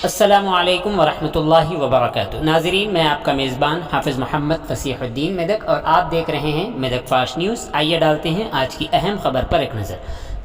अस्सलामुअलैकुम वरहमतुल्लाहि वबरकातुहू। नाज़रीन, मैं आपका मेज़बान हाफिज़ मोहम्मद फ़सीहुद्दीन मेदक और आप देख रहे हैं मेदक फास्ट न्यूज़। आइए डालते हैं आज की अहम खबर पर एक नज़र।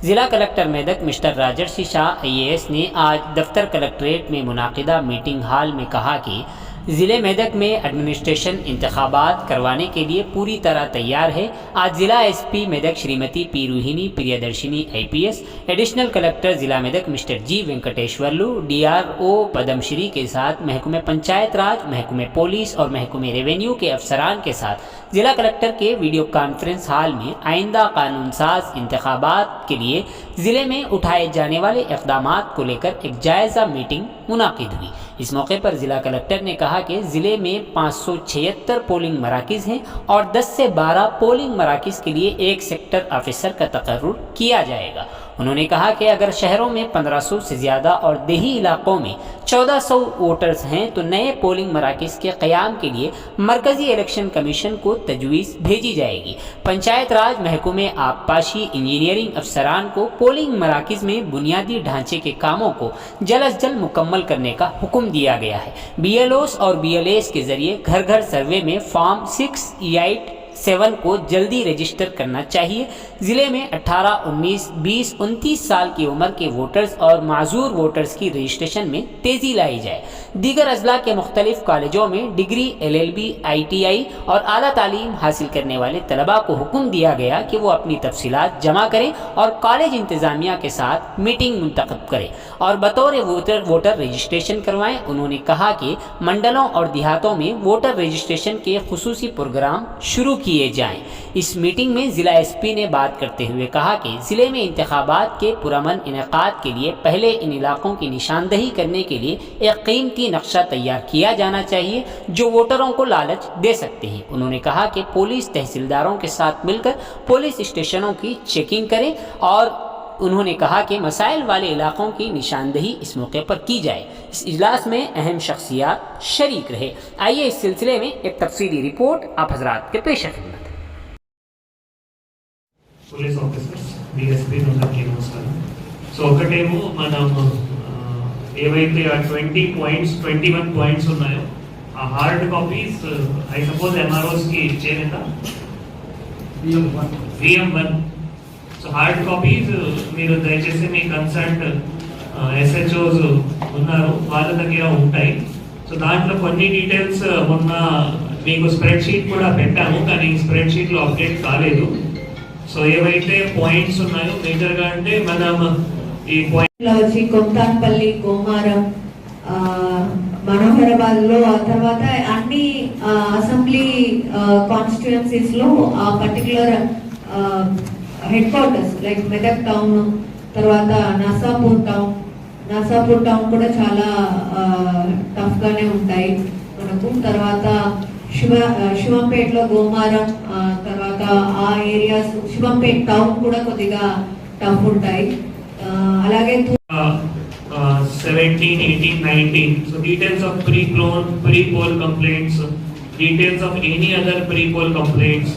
ज़िला कलेक्टर मेदक मिस्टर राजर्षि शाह IAS ने आज दफ्तर कलेक्ट्रेट में मुनाकिदा मीटिंग हॉल में कहा कि ज़िले मेदक में एडमिनिस्ट्रेशन इंतखाबात करवाने के लिए पूरी तरह तैयार है। आज ज़िला SP Medak Shrimati P Rohini Priyadarshini IPS, additional collector ज़िला Medak mister G Venkateswarlu, DRO Padmashri के साथ महकमे पंचायत राज, महकमे पुलिस और महकमे रेवेन्यू के अफसरान के साथ ज़िला कलेक्टर के वीडियो कॉन्फ्रेंस हॉल में आइंदा कानून साज इंतखाबात के लिए ज़िले में उठाए जाने वाले इक़दामात को लेकर एक जायज़ा मीटिंग मुनाकिद हुई। इस मौके पर ज़िला कलेक्टर ने कहा कि ज़िले में 576 पोलिंग मराकिज़ हैं और 10 से 12 पोलिंग मराकिज़ के लिए एक सेक्टर ऑफिसर का तकर्रुर किया जाएगा। उन्होंने कहा कि अगर शहरों में 1500 से ज़्यादा और देही इलाकों में 1400 वोटर्स हैं तो नए पोलिंग मराकिज़ के क़याम के लिए मरकज़ी इलेक्शन कमीशन को तजवीज़ भेजी जाएगी। पंचायत राज महकमे आबपाशी इंजीनियरिंग अफसरान को पोलिंग मराकिज़ में बुनियादी ढांचे के कामों को जल्द अज जल्द मुकम्मल करने का हुक्म दिया गया है। BLOs और BLAs के ज़रिए घर घर सर्वे में फॉर्म 6, 8, 7 को जल्दी रजिस्टर करना चाहिए। ज़िले में 18, 19, 20, 29 साल की उम्र के वोटर्स और माजूर वोटर्स की रजिस्ट्रेशन में तेज़ी लाई जाए। दीगर अजला के मुख्तलिफ कॉलेजों में डिग्री, LLB, ITI और आला तालीम हासिल करने वाले तलबा को हुक्म दिया गया कि वो अपनी तफसीलात जमा करें और कॉलेज इंतज़ामिया के साथ मीटिंग मुंतखब करें और बतौर वोटर रजिस्ट्रेशन करवाएं। उन्होंने कहा कि मंडलों और देहातों में वोटर रजिस्ट्रेशन के खुसूसी प्रोग्राम शुरू किए जाएं। इस मीटिंग में ज़िला SP ने बात करते हुए कहा कि ज़िले में इंतखाबात के पुरअमन इनेकाद के लिए पहले इन इलाकों की निशानदही करने के लिए एक कीमती नक्शा तैयार किया जाना चाहिए जो वोटरों को लालच दे सकते हैं। उन्होंने कहा कि पुलिस तहसीलदारों के साथ मिलकर पुलिस स्टेशनों की चेकिंग करें और उन्होंने कहा कि मसाइल वाले इलाकों की निशानदही इस मौके पर की जाए। इस इजलास में अहम शख्सियात शरीक रहे। आइए इस सिलसिले में एक तफसीली रिपोर्ट आप हजरात के पेश खिदमत। పోలీస్ ఆఫీసర్స్ DSP అందరికీ నమస్కారం. సో ఒకటేమో మనం ఏవైతే ఆ 21 పాయింట్స్ ఉన్నాయో ఆ hard copies I suppose MROs కి ఇచ్చేనేదా VM1. సో హార్డ్ కాపీస్ మీరు దయచేసి మీ కన్సర్న్ SHOs ఉన్నారు వాళ్ళ దగ్గర ఉంటాయి. సో దాంట్లో కొన్ని డీటెయిల్స్ మొన్న మీకు స్ప్రెడ్ షీట్ కూడా పెట్టాము కానీ స్ప్రెడ్ షీట్లో అప్డేట్ కాలేదు. సో ఏవైతే పాయింట్స్ ఉన్నాయో మేజర్ గా అంటే మనం ఈ పాయింట్ వచ్చి కొంతాన్పల్లి, గోమారం, మనోహరాబాద్ లో ఆ తర్వాత అన్ని అసెంబ్లీ కాన్స్టిట్యుయెన్సీస్ లో ఆ particular head quarters like Medak town, తర్వాత నర్సాపూర్ టౌన్ కూడా చాలా టఫ్ గానే ఉంటాయి మనకు. తర్వాత శివంపేటలో గోమారం, తర్వాత ఆ ఏరియాస్ శివంపేట టౌన్ కూడా కొద్దిగా టఫ్ ఉంటాయి. అలాగే 17, 18, 19. So details of pre-poll complaints, details of any other pre-poll complaints,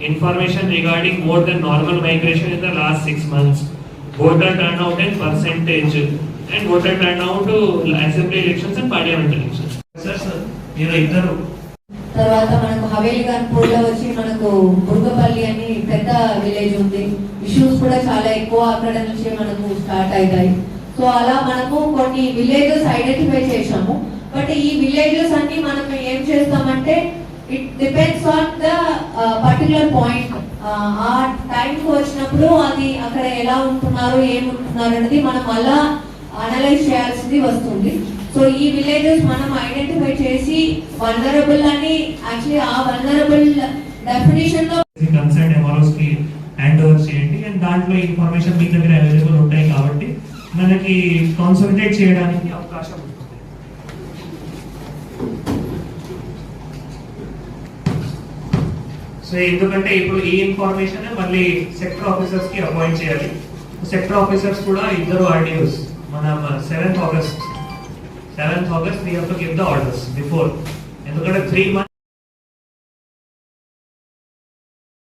information regarding more than normal migration in the last 6 months, voter turnout and percentage, and voter turnout to assembly elections and parliament elections. Sir, ఇద్దరు తర్వాత మనకు హవేలీ గన్పూర్లో వచ్చి మనకు బుర్గపల్లి అని పెద్ద village ఉంది. Issues కూడా చాలా ఎక్కువ అక్కడ నుంచి మనకు స్టార్ట్ అవుతాయి. సో అలా మనము కొన్ని విలేజెస్ ఐడెంటిఫై చేసాము. బట్ ఈ విలేజెస్ అన్ని మనం ఏం చేస్తామంటే it depends on the particular point. ఆ టైంకి వచ్చినప్పుడు అది అక్కడ ఎలా ఉంటున్నారు, ఏముంటున్నారు అనేది మనం అలా అనలైజ్ చేయాల్సింది వస్తుంది. సో ఈ విలేజెస్ మనం ఐడెంటిఫై చేసి వల్నరబుల్ అని యాక్చువల్లీ ఆ వల్నరబుల్ డెఫినిషన్ లో కన్సర్న్ MROs కి హ్యాండ్ ఓవర్ చేయండి. అండ్ దాంట్లో ఇన్ఫర్మేషన్ మీ దగ్గర అవైలబుల్ ఉంటాయి కాబట్టి మనకి కాన్సన్ట్రేట్ చేయడానికి అవకాశం ఉంటుంది. సో ఎందుకంటే ఇప్పుడు ఈ ఇన్ఫర్మేషన్ మళ్ళీ సెక్టర్ ఆఫీసర్స్ కి అపాయింట్ చేయాలి. సెక్టర్ ఆఫీసర్స్ కూడా ఇద్దరు RDOs మనం 7th August we have to give the orders before. ఎందుకంటే 3 months